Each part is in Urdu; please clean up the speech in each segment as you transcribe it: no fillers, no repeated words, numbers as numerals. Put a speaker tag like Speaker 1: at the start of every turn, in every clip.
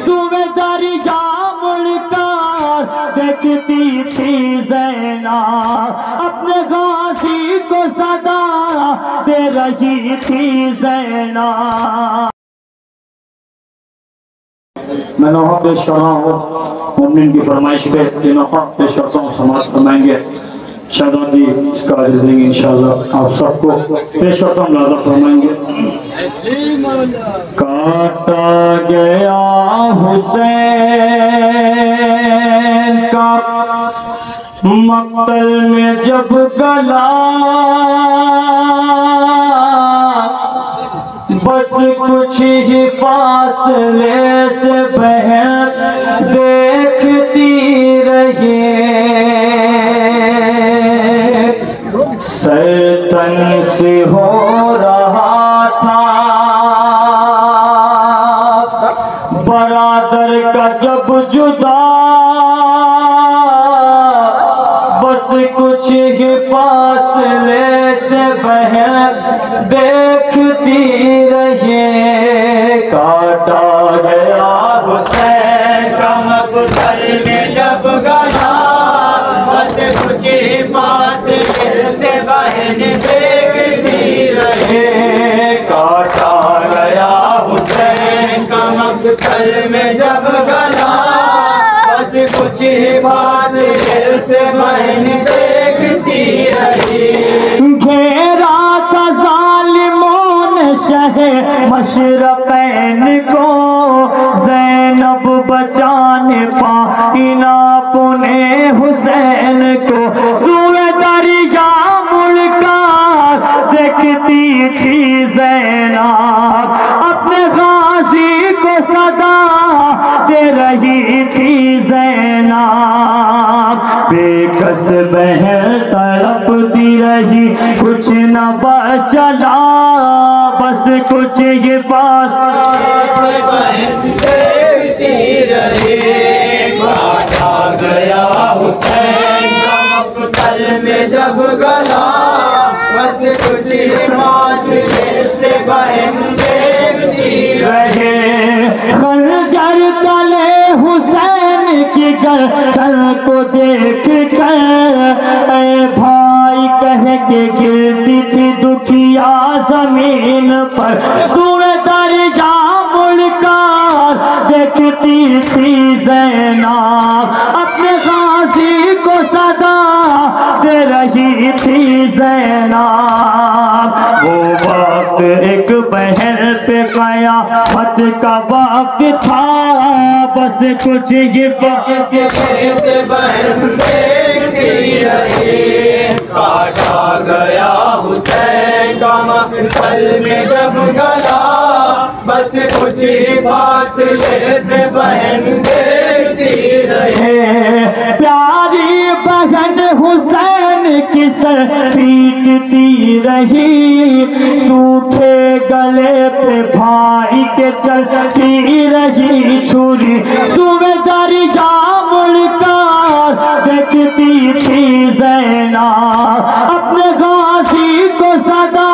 Speaker 1: سوئے دریا مڑ کر دیکھتی تھی زینب اپنے غازی کو صدا دے رہی تھی زینب
Speaker 2: میں نوحہ پیش کر رہا ہوں مومن کی فرمائش پہ یہ نوحہ پیش کرتا ہوں سماعت فرمائیں گے شہزادی اس کا عجر دیں گے انشاءاللہ آپ سب کو پیش کرتا ہوں ملازم فرمائیں گے کاٹا گیا حسین کا مقتل میں جب گلا بس کچھ ہی فاصلے سے بہن دیکھتی رہی سر تن سے ہو رہا تھا برادر کا جب جدا بس کچھ ہی فاصلے سے بہن دیکھتی رہی کاٹا گیا حسین کا مقتل میں جب گلا بس کچھ ہی فاصلے سے بہن دیکھتی رہی کاٹا گیا حسین کا مقتل میں جب گلا بس کچھ ہی فاصلے سے بہن دیکھتی رہی
Speaker 1: گھیرا تھا ظالموں نے شہ مشرقین کو زینب بچانے پائی نہ اپنے حسین کو سوئے دریا مڑ کر دیکھتی تھی زینب اپنے غازی کو صدا دے رہی تھی زینب بے کس بہن تڑپتی رہی کچھ نہ بچلا بس کچھ یہ پاس
Speaker 2: بہن دیکھتی رہی کاٹا گیا حسین کا مقتل میں جب گلا بس کچھ ہی فاصلے سے بہن دیکھتی رہی
Speaker 1: خنجر تلے حسین کی گردن کو دیکھ کر اے بھائی کہہ کے گرتی تھی دکھیا زمین پر سوئے دریا مڑ کر دیکھتی تھی زینب اپنے غازی کو صدا دے رہی تھی زینب وہ وقت ایک بہن پہ قیامت کا وقت تھا بس کچھ یہ
Speaker 2: فاصلے سے بہن دیکھتی رہی کاٹا گیا حسین کا مقتل میں جب گلا بس کچھ ہی فاصلے سے بہن دیکھتی رہی
Speaker 1: پیاری بہن حسین کی سر پیٹتی رہی سوکھے گلے پہ بھائی کے چلتی رہی چھری سوئے دریا مڑ کر دیکھتی تھی زینب اپنے غازی کو صدا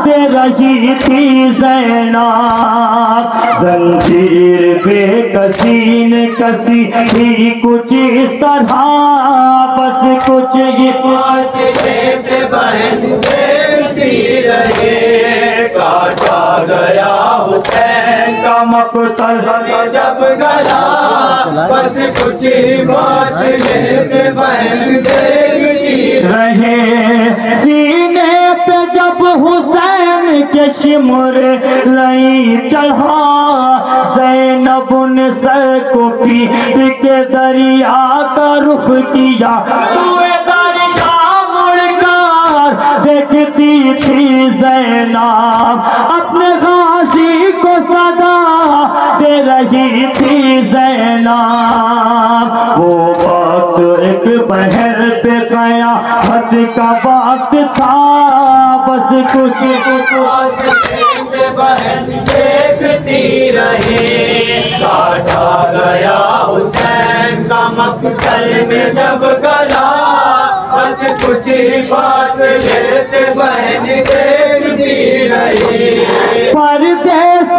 Speaker 1: دے رہی تھی زینب زنجیر بے کسی نے کسی ہی کچھ اس طرح بس کچھ ہی
Speaker 2: فاصلے سے بہن دیکھتی رہی کاٹا گیا حسین کا مقتل میں جب گلا بس کچھ ہی فاصلے سے بہن دیکھتی
Speaker 1: رہے سینے پہ جب حسین کے شمر لئی چڑھا زینب نے سر کو پیٹ کے دریا کا رخ کیا سوئے دریا مڑ کر دیکھتی تھی زینب اپنے غازی کو صدا دے رہی تھی زینب وہ وقت ایک بہن پہ قیامت کا وقت تھا بس کچھ
Speaker 2: فاصلے سے بہن دیکھتی رہی کاٹا گیا حسین کا مقتل میں جب گلا بس کچھ ہی فاصلے سے بہن دیکھتی رہی
Speaker 1: پردیس